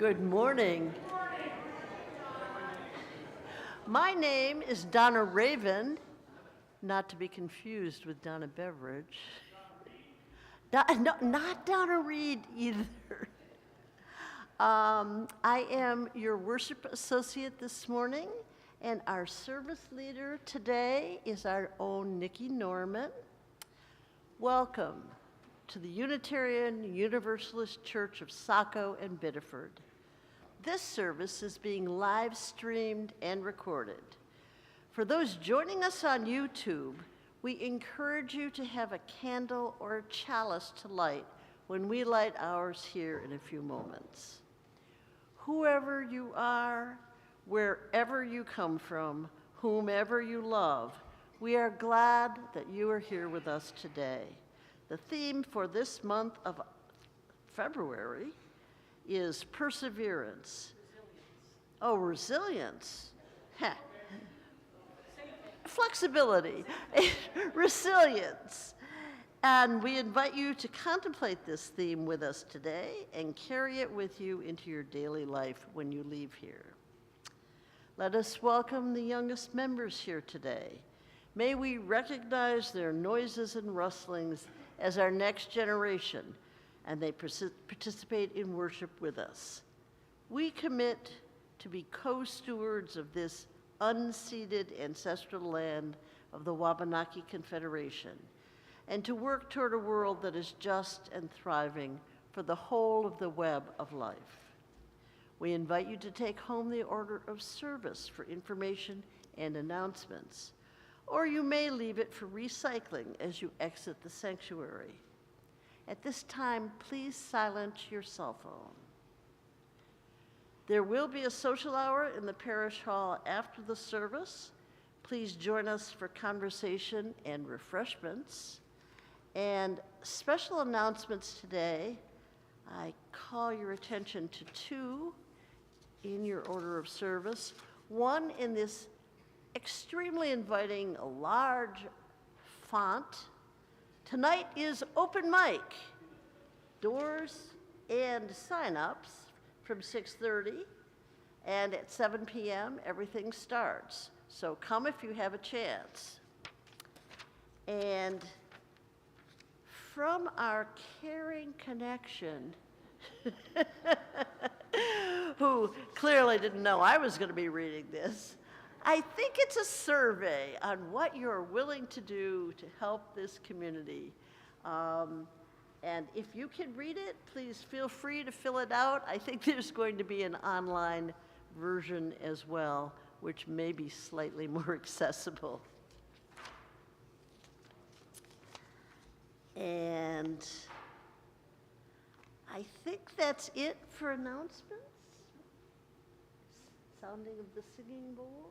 Good morning. My name is Donna Raven, not to be confused with Donna Beveridge. No, not Donna Reed either. I am your worship associate this morning, and our service leader today is our own Nikki Norman. Welcome to the Unitarian Universalist Church of Saco and Biddeford. This service is being live streamed and recorded. For those joining us on YouTube, we encourage you to have a candle or a chalice to light when we light ours here in a few moments. Whoever you are, wherever you come from, whomever you love, we are glad that you are here with us today. The theme for this month of February is perseverance. Oh, resilience. Heh. Flexibility, resilience. And we invite you to contemplate this theme with us today and carry it with you into your daily life when you leave here. Let us welcome the youngest members here today. May we recognize their noises and rustlings as our next generation, and they participate in worship with us. We commit to be co-stewards of this unceded ancestral land of the Wabanaki Confederation, and to work toward a world that is just and thriving for the whole of the web of life. We invite you to take home the order of service for information and announcements, or you may leave it for recycling as you exit the sanctuary. At this time, please silence your cell phone. There will be a social hour in the parish hall after the service. Please join us for conversation and refreshments. And special announcements today, I call your attention to two in your order of service. One in this extremely inviting, large font. Tonight is open mic. Doors and sign-ups from 6:30, and at 7 p.m. everything starts. So come if you have a chance. And from our caring connection, who clearly didn't know I was going to be reading this, I think it's a survey on what you're willing to do to help this community. And if you can read it, please feel free to fill it out. I think there's going to be an online version as well, which may be slightly more accessible. And I think that's it for announcements. Sounding of the singing bowl.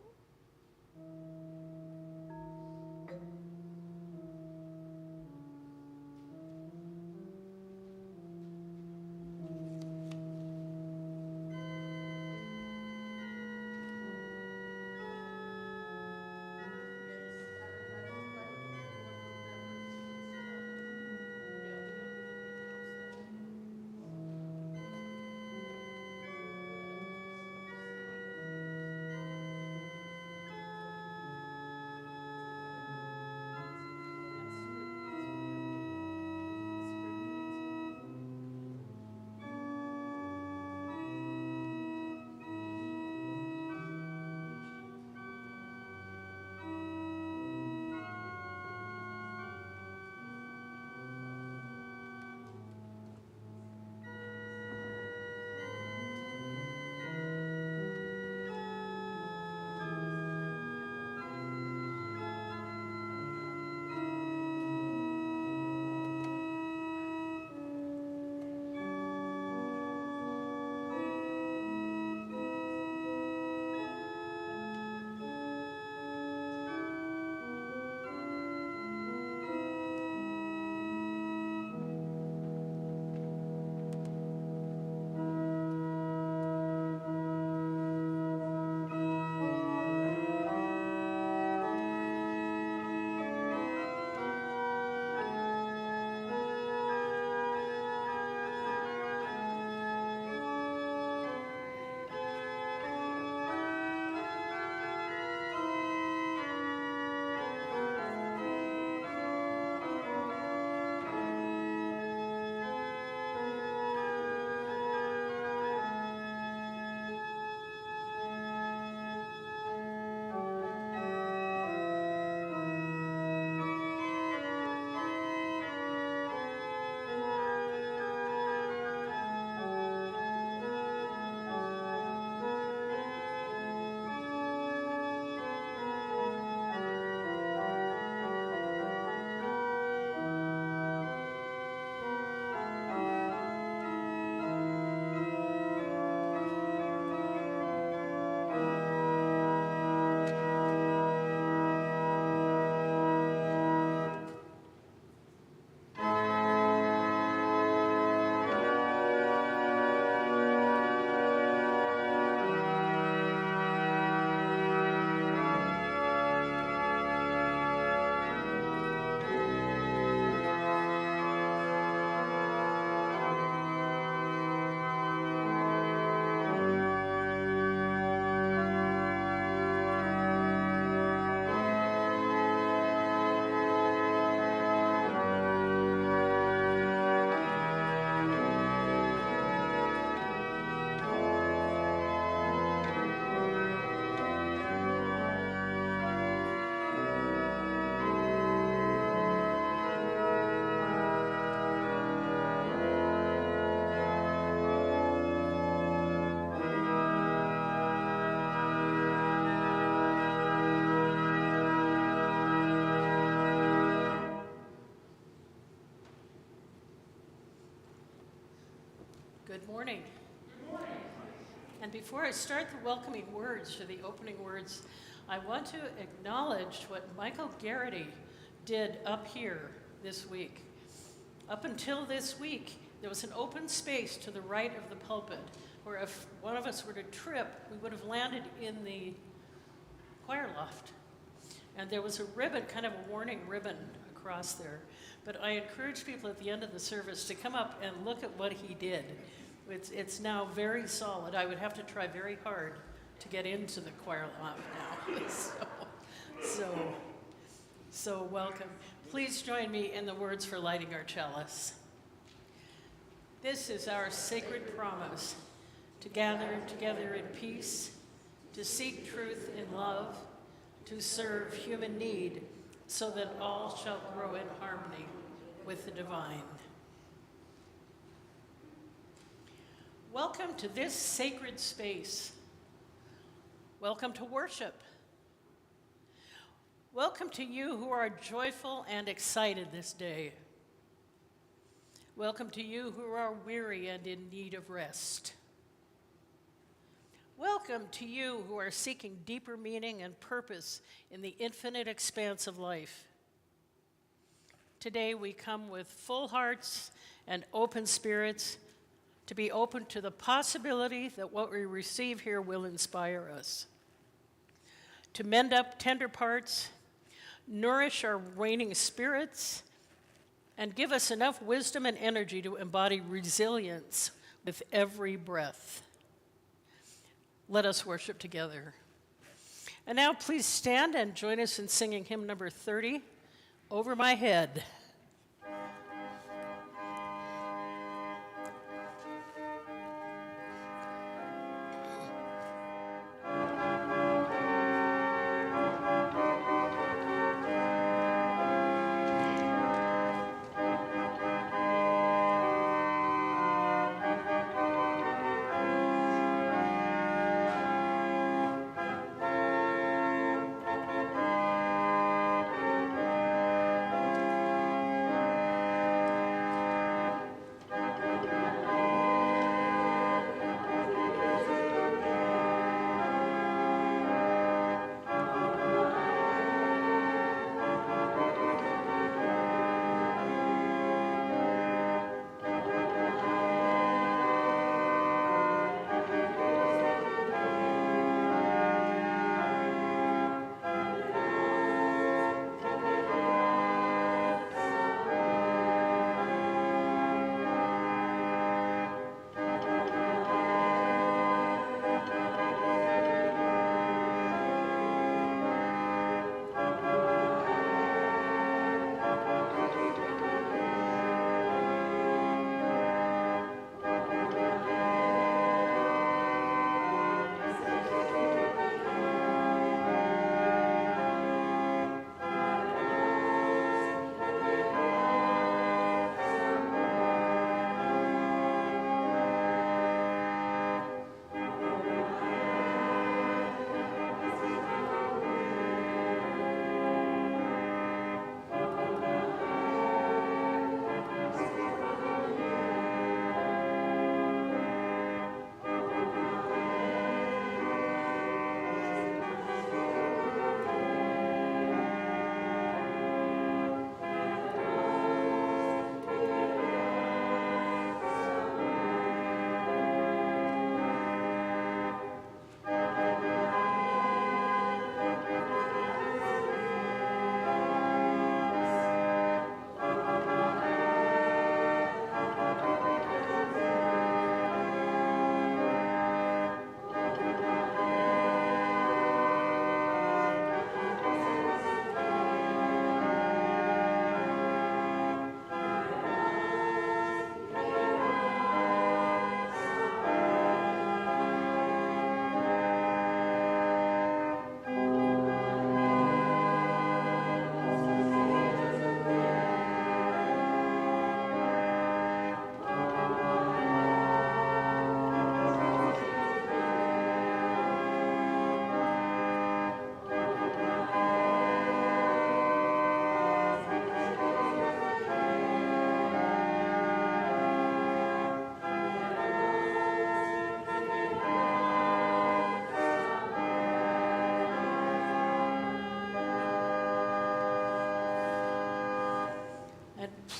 Good morning. And before I start the welcoming words or the opening words, I want to acknowledge what Michael Garrity did up here this week. Up until this week, there was an open space to the right of the pulpit where if one of us were to trip, we would have landed in the choir loft. And there was a ribbon, kind of a warning ribbon across there. But I encourage people at the end of the service to come up and look at what he did. It's now very solid. I would have to try very hard to get into the choir loft now. So welcome. Please join me in the words for lighting our chalice. This is our sacred promise, to gather together in peace, to seek truth in love, to serve human need, so that all shall grow in harmony with the divine. Welcome to this sacred space. Welcome to worship. Welcome to you who are joyful and excited this day. Welcome to you who are weary and in need of rest. Welcome to you who are seeking deeper meaning and purpose in the infinite expanse of life. Today we come with full hearts and open spirits to be open to the possibility that what we receive here will inspire us. To mend up tender parts, nourish our waning spirits, and give us enough wisdom and energy to embody resilience with every breath. Let us worship together. And now please stand and join us in singing hymn number 30, Over My Head.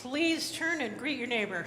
Please turn and greet your neighbor.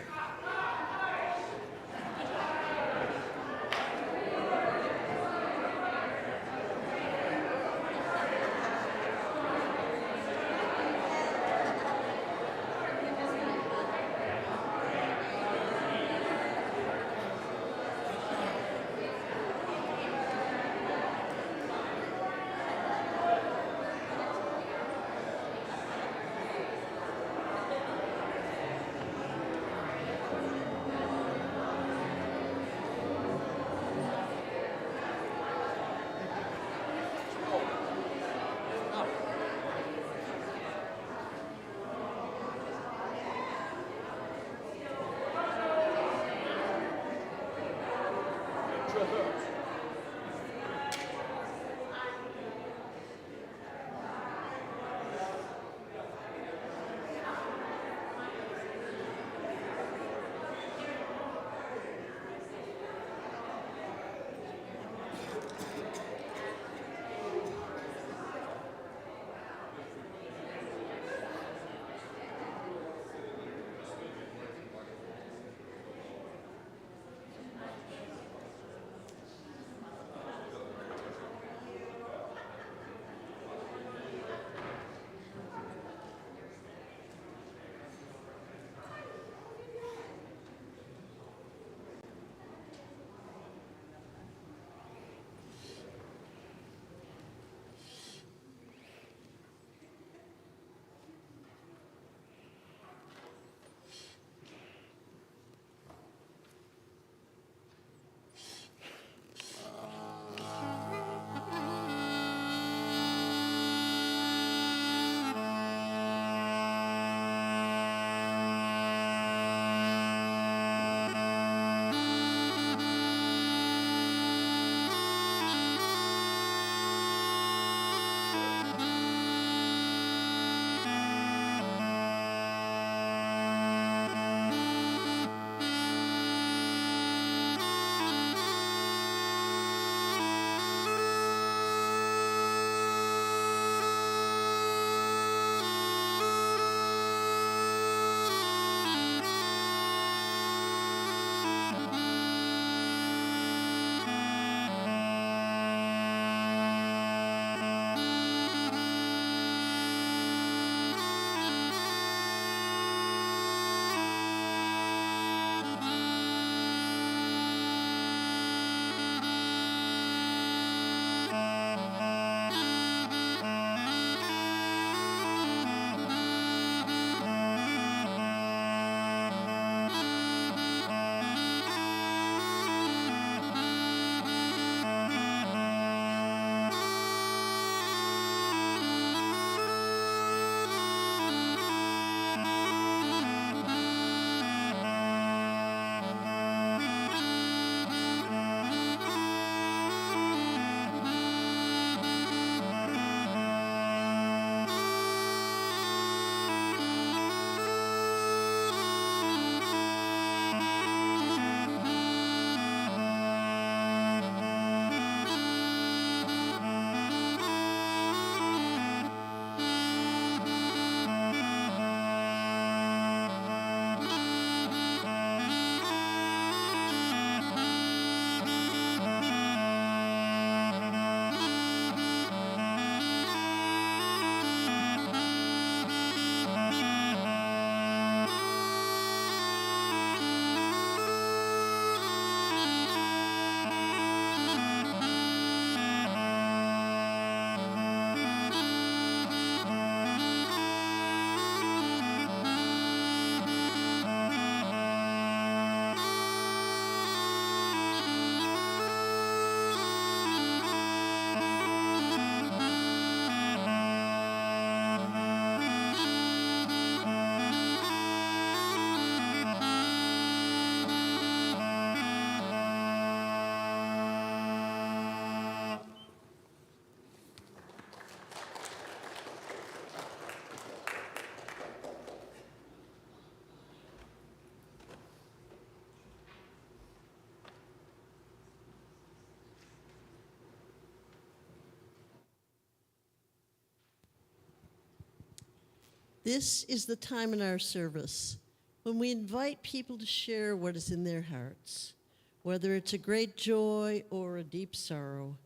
This is the time in our service when we invite people to share what is in their hearts, whether it's a great joy or a deep sorrow.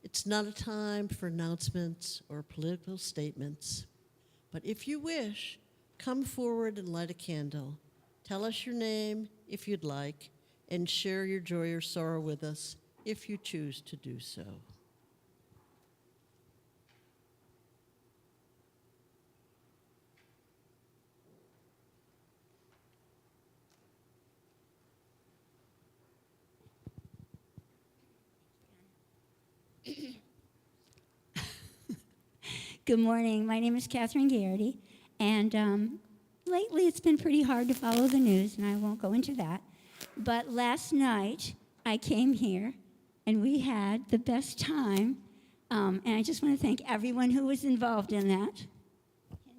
It's not a time for announcements or political statements. But if you wish, come forward and light a candle. Tell us your name if you'd like, and share your joy or sorrow with us if you choose to do so. Good morning. My name is Catherine Garrity, and lately it's been pretty hard to follow the news, and I won't go into that. But last night I came here, and we had the best time, and I just want to thank everyone who was involved in that.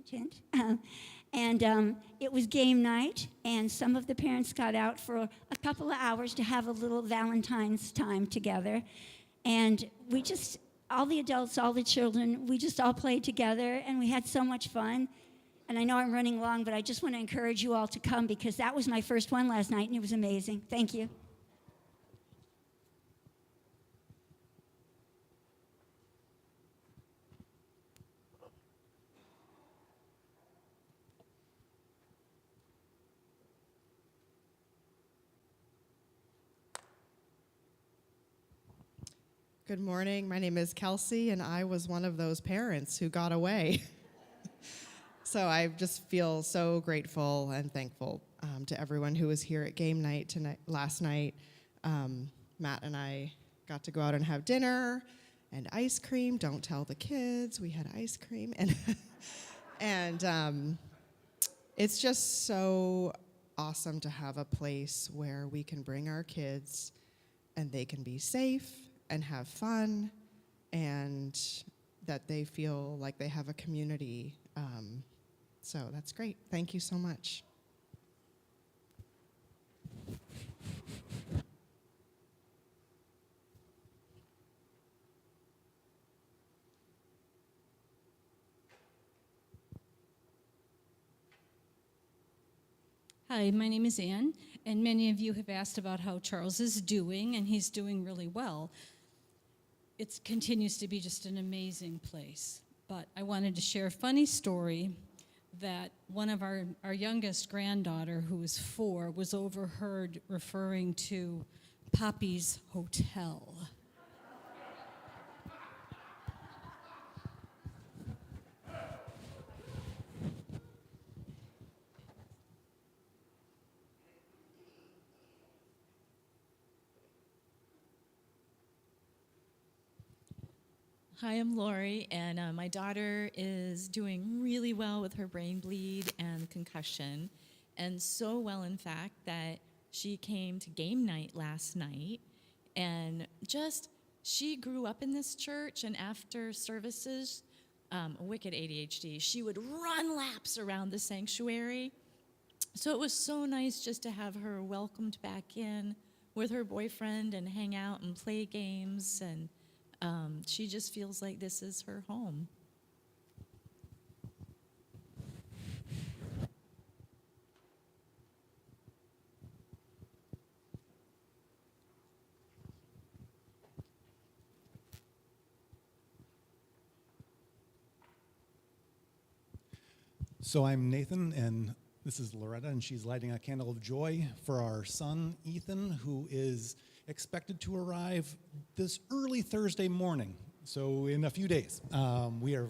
Hint, hint. It was game night, and some of the parents got out for a couple of hours to have a little Valentine's time together, and we just, all the adults, all the children, we just all played together, and we had so much fun. And I know I'm running long, but I just want to encourage you all to come because that was my first one last night, and it was amazing. Thank you. Good morning. My name is Kelsey, and I was one of those parents who got away. So I just feel so grateful and thankful to everyone who was here at game night last night. Matt and I got to go out and have dinner and ice cream. Don't tell the kids. We had ice cream. And it's just so awesome to have a place where we can bring our kids and they can be safe and have fun, and that they feel like they have a community. So that's great. Thank you so much. Hi, my name is Ann, and many of you have asked about how Charles is doing, and he's doing really well. It continues to be just an amazing place. But I wanted to share a funny story that one of our youngest granddaughter, who was 4, was overheard referring to Poppy's Hotel. Hi, I'm Lori, and my daughter is doing really well with her brain bleed and concussion, and so well, in fact, that she came to game night last night, and she grew up in this church, and after services, wicked ADHD, she would run laps around the sanctuary. So it was so nice just to have her welcomed back in with her boyfriend and hang out and play games, and she just feels like this is her home. So I'm Nathan, and this is Loretta, and she's lighting a candle of joy for our son, Ethan, who is expected to arrive this early Thursday morning, so in a few days. We are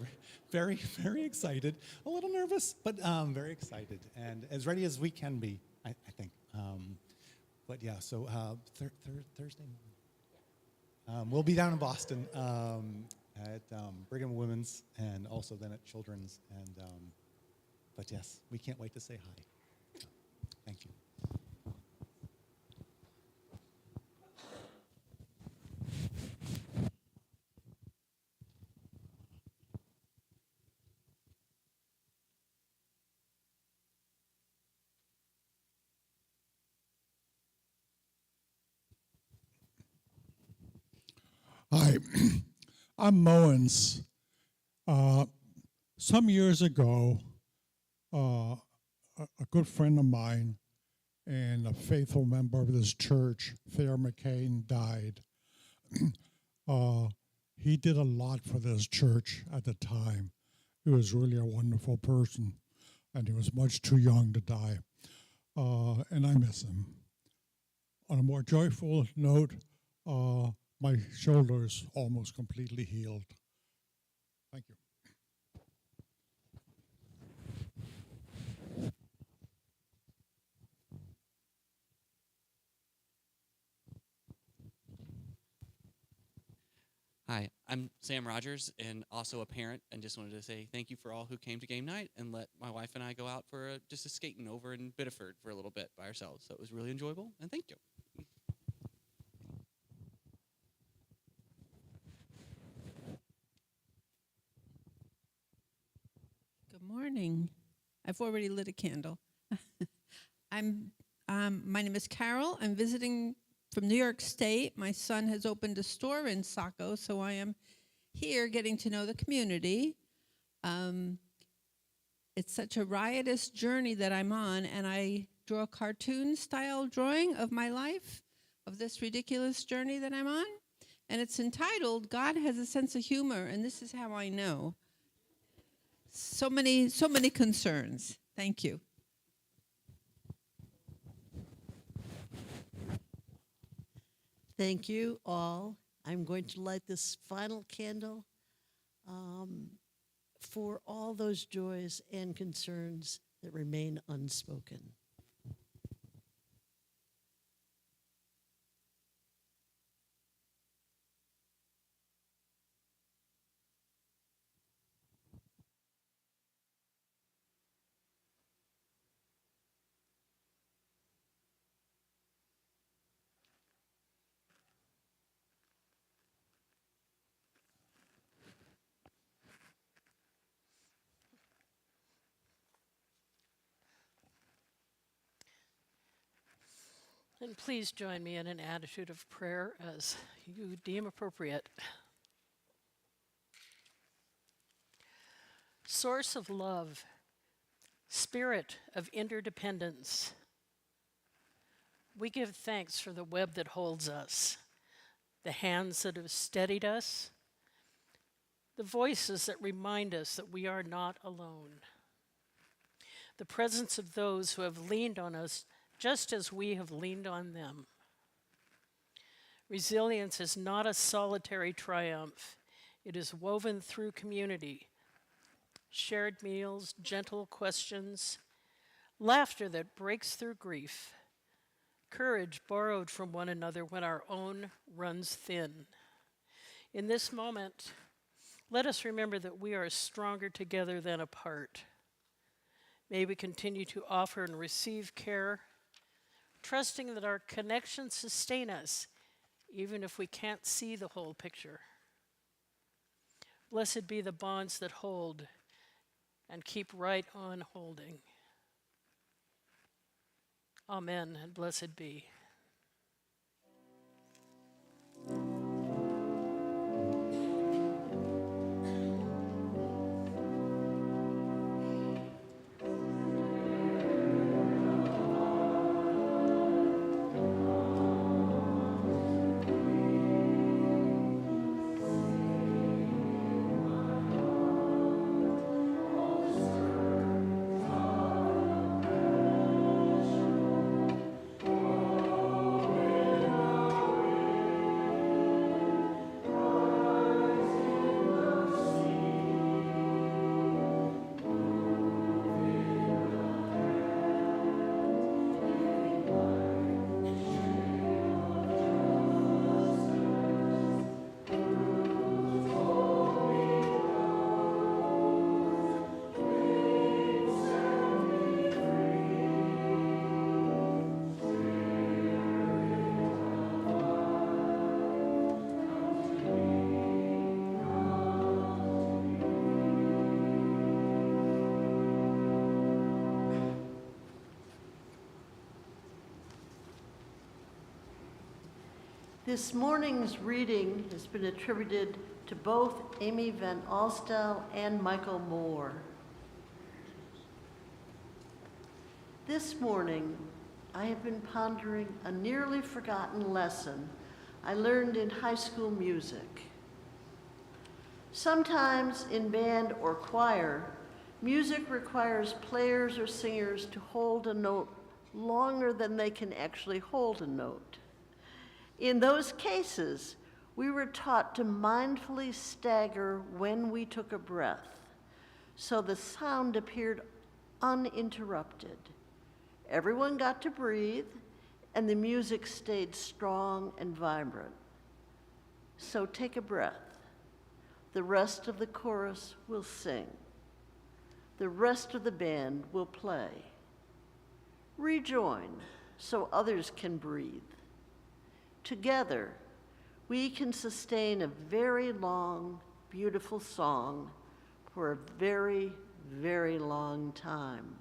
very, very excited, a little nervous, but very excited, and as ready as we can be, I think. But yeah, so Thursday morning. We'll be down in Boston at Brigham and Women's, and also then at Children's, and but yes, we can't wait to say hi. Thank you. Hi, I'm Moens. Some years ago, a good friend of mine and a faithful member of this church, Thayer McCain, died. He did a lot for this church at the time. He was really a wonderful person, and he was much too young to die. And I miss him. On a more joyful note, my shoulder is almost completely healed. Thank you. Hi, I'm Sam Rogers and also a parent, and just wanted to say thank you for all who came to game night and let my wife and I go out for just a skating over in Biddeford for a little bit by ourselves. So it was really enjoyable, and thank you. Good morning. I've already lit a candle. My name is Carol. I'm visiting from New York State. My son has opened a store in Saco, so I am here getting to know the community. It's such a riotous journey that I'm on, and I draw a cartoon-style drawing of my life, of this ridiculous journey that I'm on. And it's entitled, God Has a Sense of Humor, and this is how I know. So many concerns. Thank you. Thank you all. I'm going to light this final candle for all those joys and concerns that remain unspoken. And please join me in an attitude of prayer as you deem appropriate. Source of love, spirit of interdependence, we give thanks for the web that holds us, the hands that have steadied us, the voices that remind us that we are not alone, the presence of those who have leaned on us just as we have leaned on them. Resilience is not a solitary triumph. It is woven through community. Shared meals, gentle questions, laughter that breaks through grief, courage borrowed from one another when our own runs thin. In this moment, let us remember that we are stronger together than apart. May we continue to offer and receive care, trusting that our connections sustain us, even if we can't see the whole picture. Blessed be the bonds that hold and keep right on holding. Amen, and blessed be. This morning's reading has been attributed to both Amy Van Alstel and Michael Moore. This morning, I have been pondering a nearly forgotten lesson I learned in high school music. Sometimes in band or choir, music requires players or singers to hold a note longer than they can actually hold a note. In those cases, we were taught to mindfully stagger when we took a breath, so the sound appeared uninterrupted. Everyone got to breathe, and the music stayed strong and vibrant. So take a breath. The rest of the chorus will sing. The rest of the band will play. Rejoin so others can breathe. Together, we can sustain a very long, beautiful song for a very, very long time.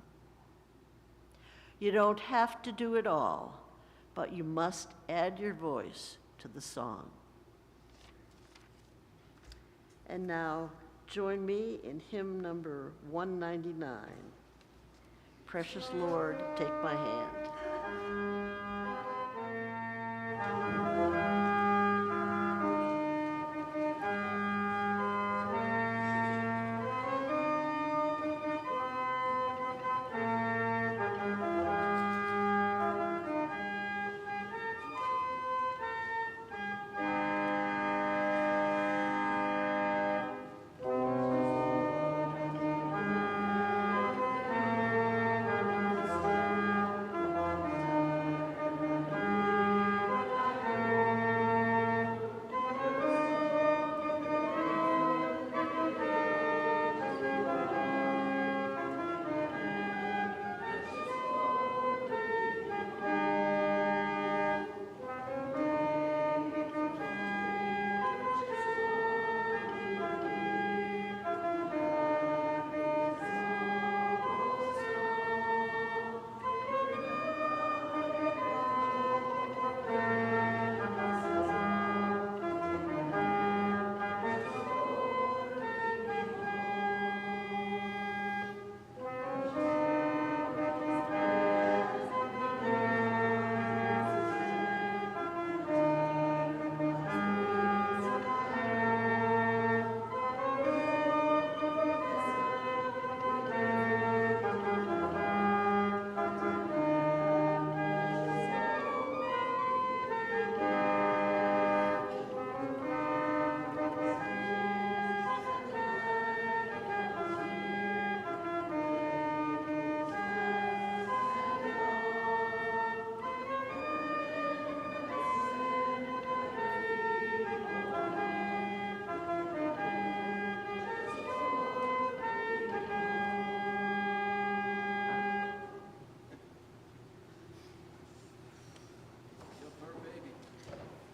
You don't have to do it all, but you must add your voice to the song. And now, join me in hymn number 199. Precious Lord, take my hand.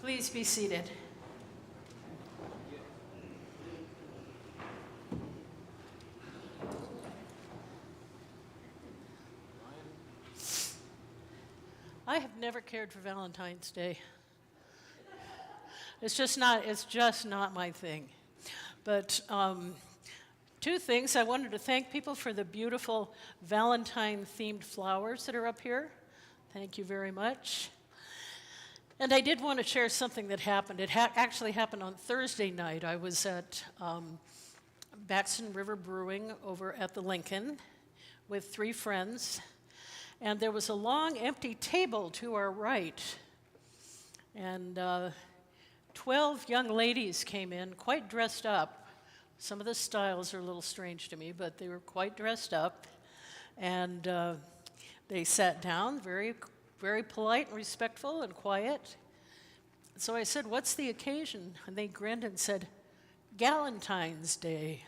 Please be seated. I have never cared for Valentine's Day. It's just not my thing. But two things. I wanted to thank people for the beautiful Valentine-themed flowers that are up here. Thank you very much. And I did want to share something that happened. It actually happened on Thursday night. I was at Baxton River Brewing over at the Lincoln with 3 friends. And there was a long empty table to our right. And 12 young ladies came in, quite dressed up. Some of the styles are a little strange to me, but they were quite dressed up. And they sat down, very polite and respectful and quiet. So I said, "What's the occasion?" And they grinned and said, "Galentine's Day."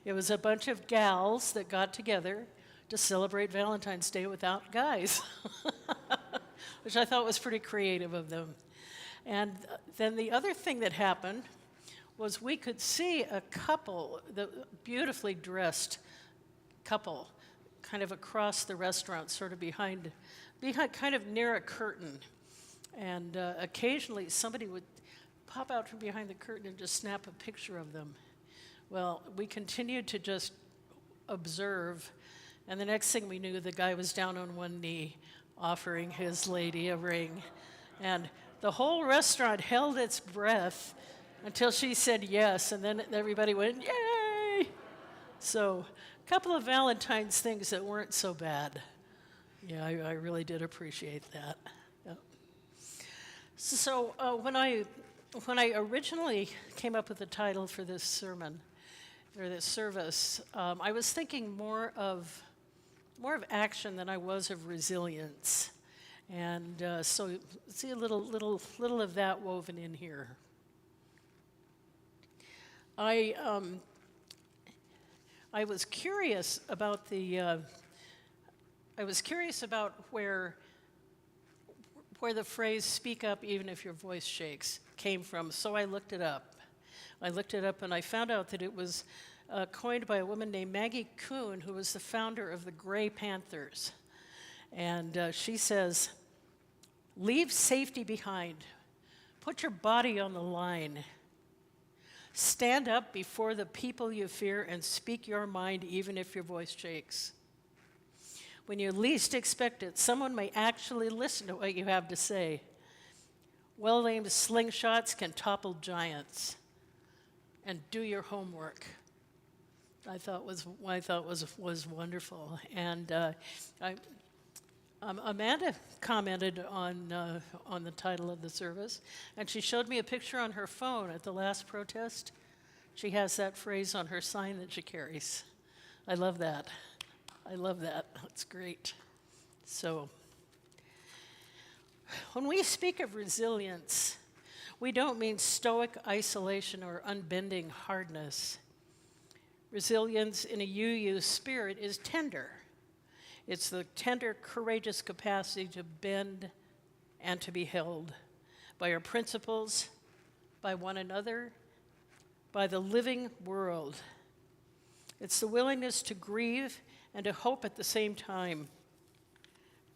It was a bunch of gals that got together to celebrate Valentine's Day without guys, which I thought was pretty creative of them. And then the other thing that happened was we could see a couple, the beautifully dressed couple, kind of across the restaurant, sort of behind kind of near a curtain. And occasionally somebody would pop out from behind the curtain and just snap a picture of them. Well, we continued to just observe, And the next thing we knew, the guy was down on one knee offering his lady a ring. And the whole restaurant held its breath until she said yes, and then everybody went, yay! So a couple of Valentine's things that weren't so bad. Yeah, I really did appreciate that. Yeah. So when I originally came up with the title for this sermon, or this service, I was thinking more of action than I was of resilience. And so see a little of that woven in here. I was curious about where the phrase "speak up even if your voice shakes" came from. So I looked it up. And I found out that it was coined by a woman named Maggie Kuhn, who was the founder of the Gray Panthers. And she says, "Leave safety behind. Put your body on the line. Stand up before the people you fear and speak your mind even if your voice shakes. When you least expect it, someone may actually listen to what you have to say. Well-aimed slingshots can topple giants. And do your homework." I thought was wonderful. And Amanda commented on the title of the service, and she showed me a picture on her phone at the last protest. She has that phrase on her sign that she carries. I love that. That's great. So, when we speak of resilience, we don't mean stoic isolation or unbending hardness. Resilience in a UU spirit is tender. It's the tender, courageous capacity to bend and to be held by our principles, by one another, by the living world. It's the willingness to grieve and to hope at the same time,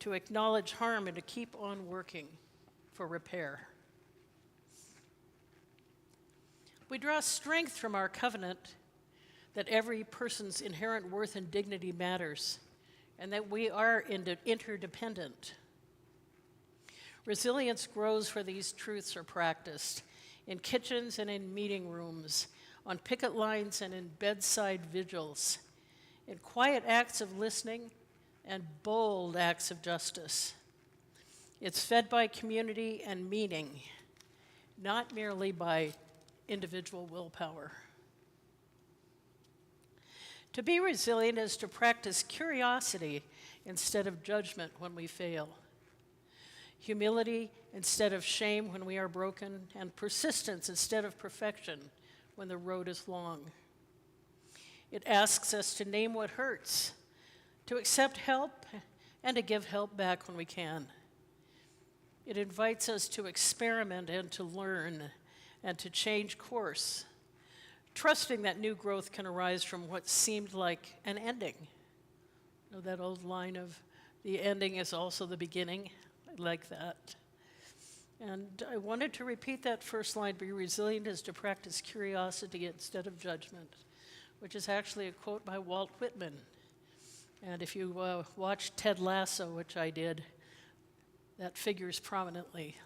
to acknowledge harm and to keep on working for repair. We draw strength from our covenant that every person's inherent worth and dignity matters, and that we are interdependent. Resilience grows where these truths are practiced, in kitchens and in meeting rooms, on picket lines and in bedside vigils, in quiet acts of listening and bold acts of justice. It's fed by community and meaning, not merely by individual willpower. To be resilient is to practice curiosity instead of judgment when we fail, humility instead of shame when we are broken, and persistence instead of perfection when the road is long. It asks us to name what hurts, to accept help, and to give help back when we can. It invites us to experiment and to learn and to change course, trusting that new growth can arise from what seemed like an ending. You know that old line of, the ending is also the beginning? I like that. And I wanted to repeat that first line, be resilient is to practice curiosity instead of judgment, which is actually a quote by Walt Whitman. And if you watch Ted Lasso, which I did, that figures prominently.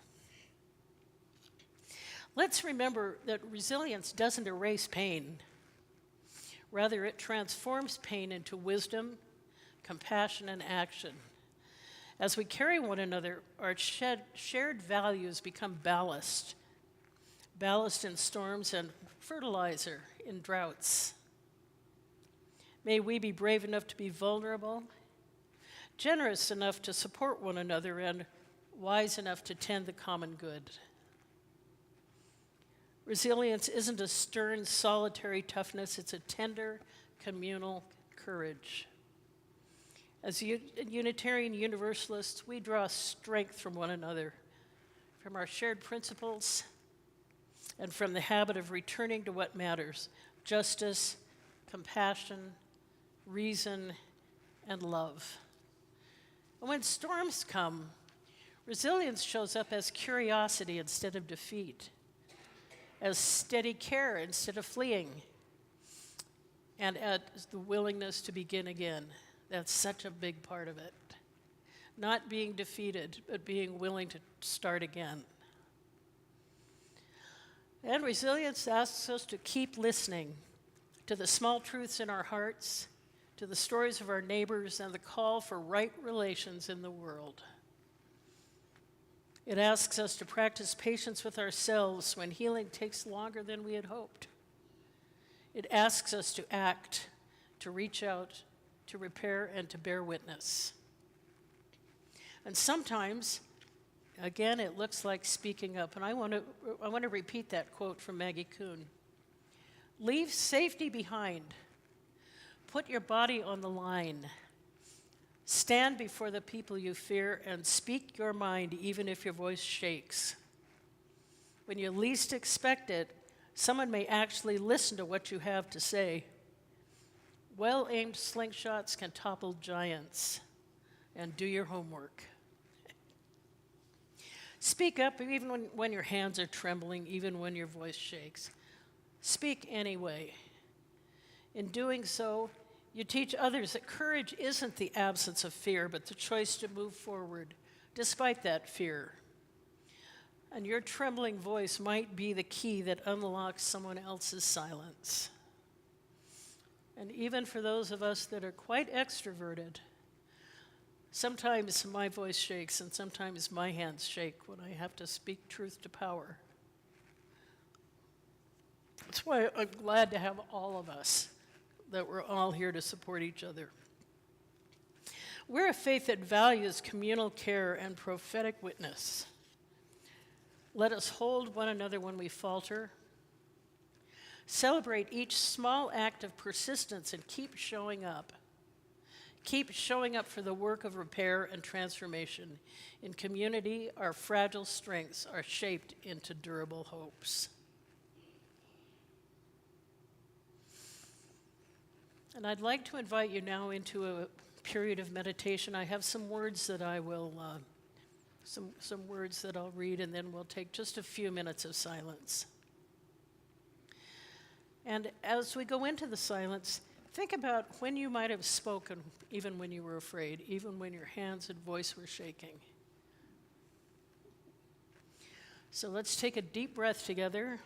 Let's remember that resilience doesn't erase pain. Rather, it transforms pain into wisdom, compassion, and action. As we carry one another, our shared values become ballast in storms and fertilizer in droughts. May we be brave enough to be vulnerable, generous enough to support one another, and wise enough to tend the common good. Resilience isn't a stern, solitary toughness, it's a tender, communal courage. As Unitarian Universalists, we draw strength from one another, from our shared principles, and from the habit of returning to what matters: justice, compassion, reason, and love. And when storms come, resilience shows up as curiosity instead of defeat, as steady care instead of fleeing, and as the willingness to begin again That's such a big part of it. Not being defeated, but being willing to start again. And resilience asks us to keep listening to the small truths in our hearts, to the stories of our neighbors, and the call for right relations in the world. It asks us to practice patience with ourselves when healing takes longer than we had hoped. It asks us to act, to reach out, to repair, and to bear witness. And sometimes, again, it looks like speaking up. And I want to repeat that quote from Maggie Kuhn. Leave safety behind. Put your body on the line. Stand before the people you fear and speak your mind even if your voice shakes. When you least expect it, someone may actually listen to what you have to say. Well-aimed slingshots can topple giants. And do your homework. Speak up even when your hands are trembling, even when your voice shakes. Speak anyway. In doing so, you teach others that courage isn't the absence of fear, but the choice to move forward despite that fear. And your trembling voice might be the key that unlocks someone else's silence. And even for those of us that are quite extroverted, sometimes my voice shakes and sometimes my hands shake when I have to speak truth to power. That's why I'm glad to have all of us, that we're all here to support each other. We're a faith that values communal care and prophetic witness. Let us hold one another when we falter. Celebrate each small act of persistence and keep showing up. Keep showing up for the work of repair and transformation. In community, our fragile strengths are shaped into durable hopes. And I'd like to invite you now into a period of meditation. I have some words that I will, some words that I'll read, and then we'll take just a few minutes of silence. And as we go into the silence, think about when you might have spoken, even when you were afraid, even when your hands and voice were shaking. So let's take a deep breath together.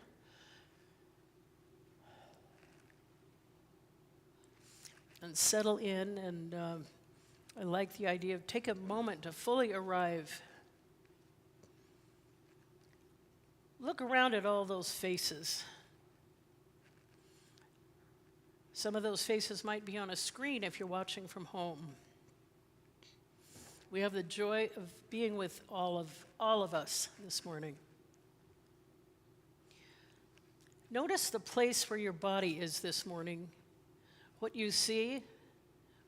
And settle in, and I like the idea of take a moment to fully arrive. Look around at all those faces. Some of those faces might be on a screen if you're watching from home. We have the joy of being with all of us this morning. Notice the place where your body is this morning. What you see,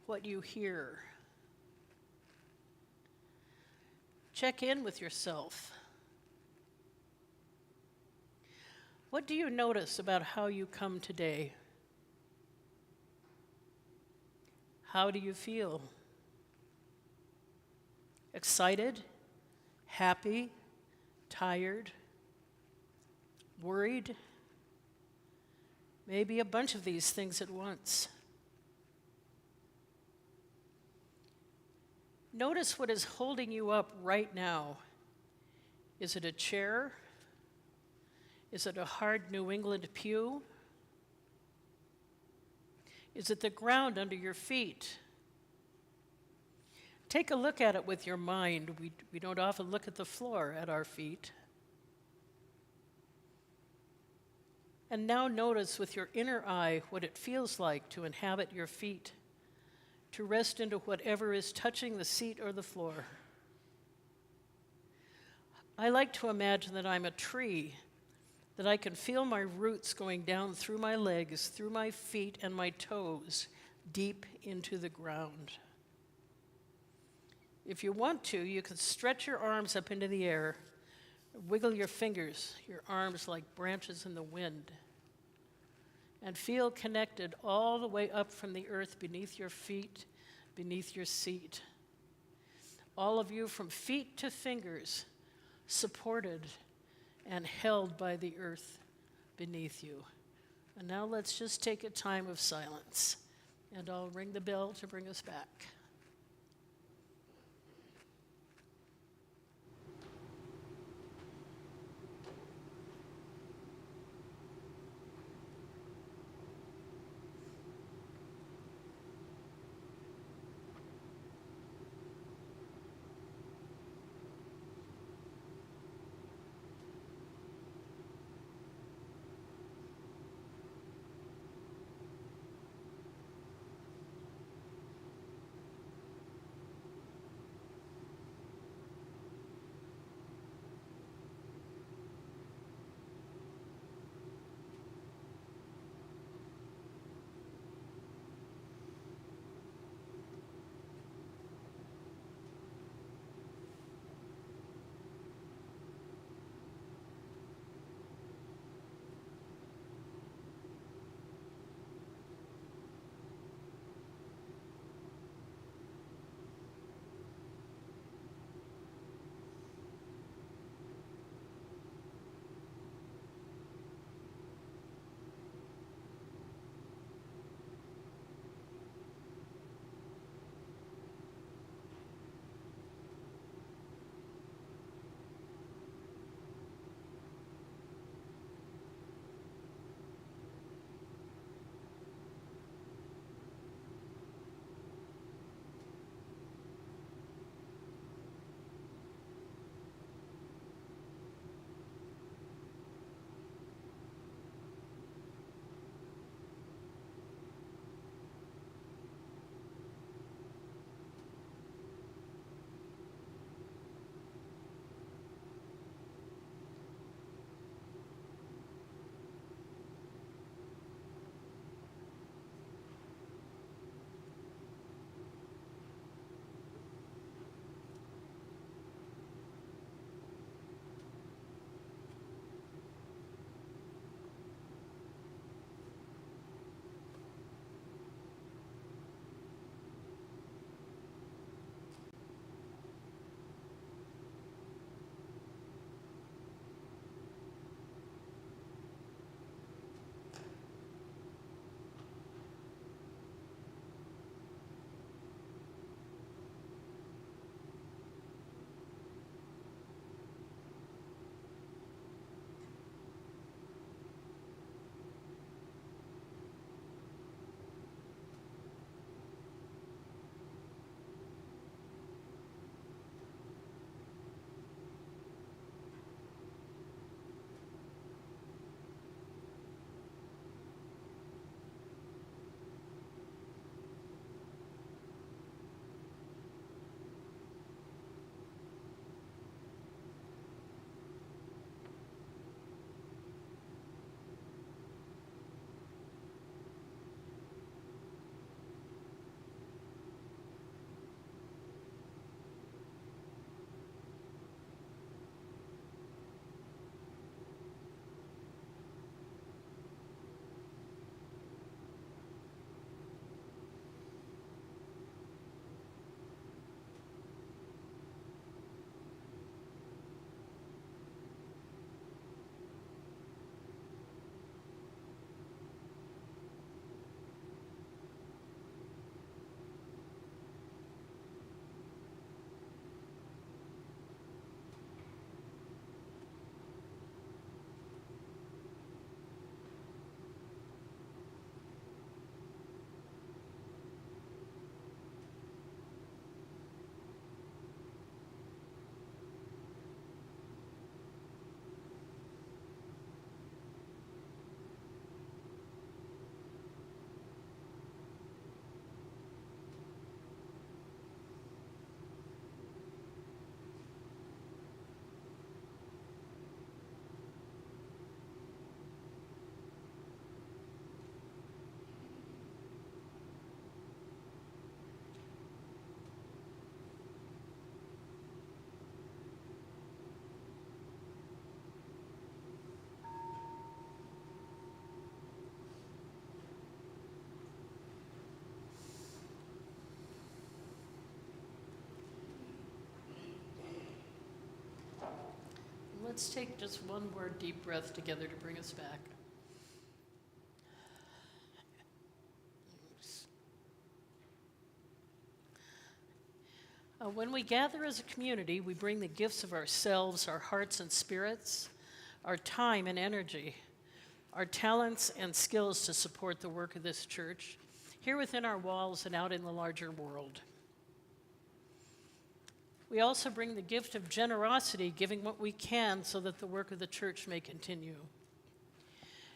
what you hear. Check in with yourself. What do you notice about how you come today? How do you feel? Excited? Happy? Tired? Worried? Maybe a bunch of these things at once. Notice what is holding you up right now. Is it a chair? Is it a hard New England pew? Is it the ground under your feet? Take a look at it with your mind. We don't often look at the floor at our feet. And now notice with your inner eye what it feels like to inhabit your feet, to rest into whatever is touching the seat or the floor. I like to imagine that I'm a tree, that I can feel my roots going down through my legs, through my feet and my toes, deep into the ground. If you want to, you can stretch your arms up into the air, wiggle your fingers, your arms like branches in the wind, and feel connected all the way up from the earth beneath your feet, beneath your seat. All of you from feet to fingers, supported and held by the earth beneath you. And now let's just take a time of silence And I'll ring the bell to bring us back. Let's take just one more deep breath together to bring us back. When we gather as a community, we bring the gifts of ourselves, our hearts and spirits, our time and energy, our talents and skills to support the work of this church, here within our walls and out in the larger world. We also bring the gift of generosity, giving what we can so that the work of the church may continue.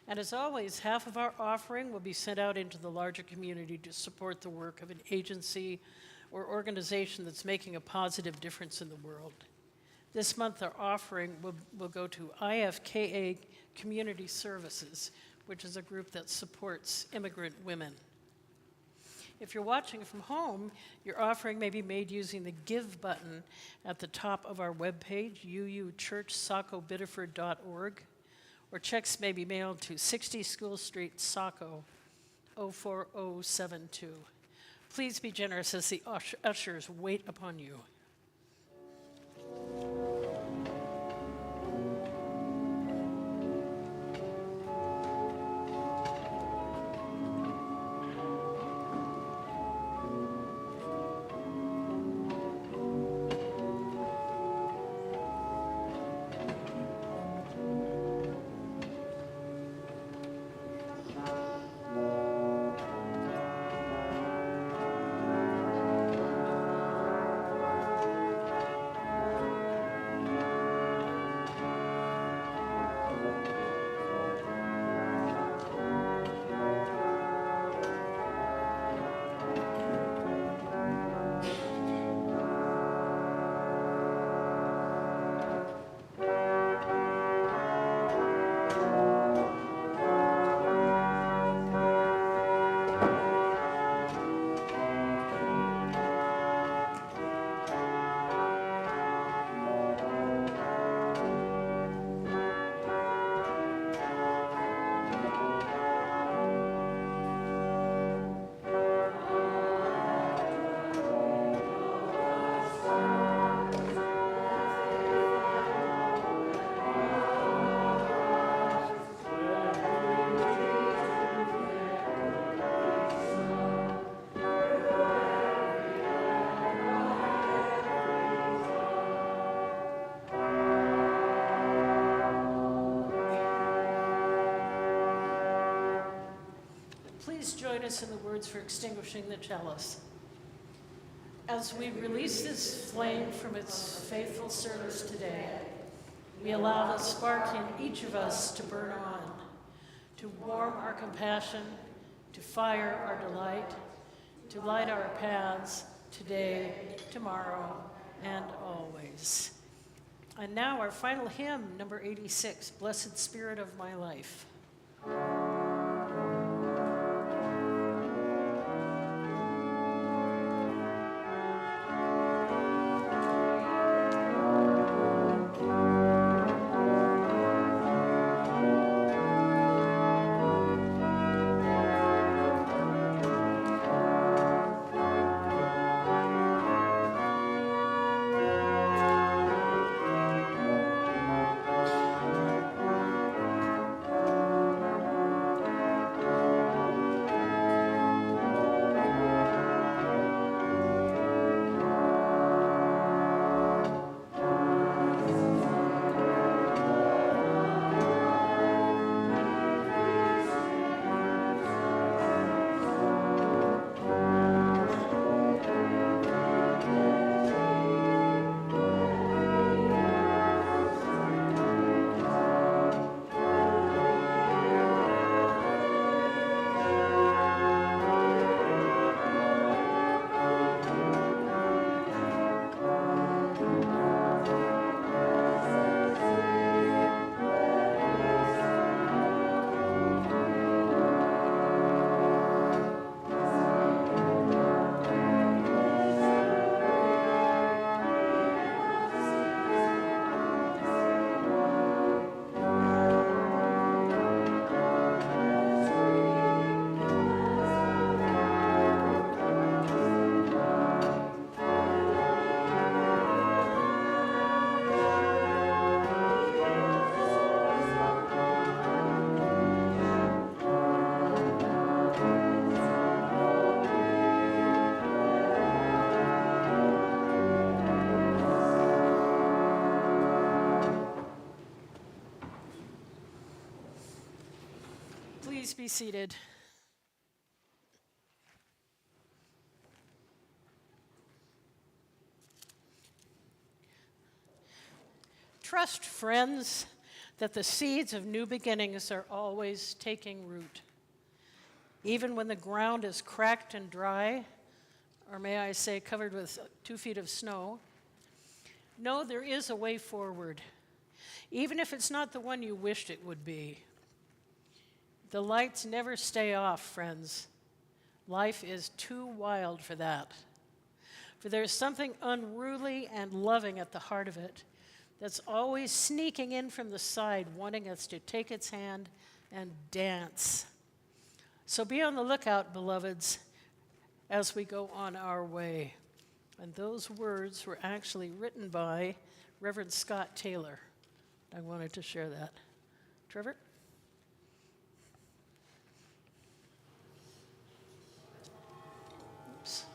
And as always, half of our offering will be sent out into the larger community to support the work of an agency or organization that's making a positive difference in the world. This month, our offering will go to IFKA Community Services, which is a group that supports immigrant women. If you're watching from home, your offering may be made using the Give button at the top of our webpage, uuchurchsacobiddeford.org, or checks may be mailed to 60 School Street, Saco, 04072. Please be generous as the ushers wait upon you. Please join us in the words for extinguishing the chalice. As we release this flame from its faithful service today, we allow the spark in each of us to burn on, to warm our compassion, to fire our delight, to light our paths today, tomorrow, and always. And now our final hymn, number 86, Blessed Spirit of My Life. be seated. Trust, friends, that the seeds of new beginnings are always taking root. Even when the ground is cracked and dry, or may I say covered with 2 feet of snow, know there is a way forward, even if it's not the one you wished it would be. The lights never stay off, friends. Life is too wild for that. For there's something unruly and loving at the heart of it that's always sneaking in from the side, wanting us to take its hand and dance. So be on the lookout, beloveds, as we go on our way. And those words were actually written by Reverend Scott Taylor. I wanted to share that. Trevor? Oops.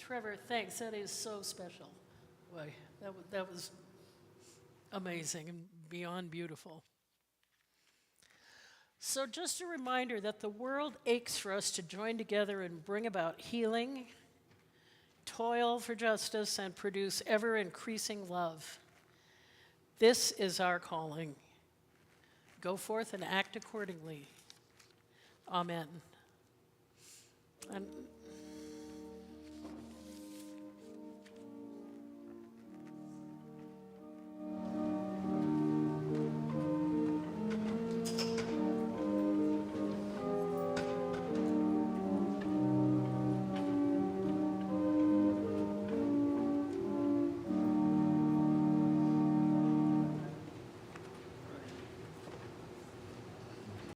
Trevor, thanks. That is so special. Boy, that was amazing and beyond beautiful. So just a reminder that the world aches for us to join together and bring about healing, toil for justice, and produce ever-increasing love. This is our calling. Go forth and act accordingly. Amen. And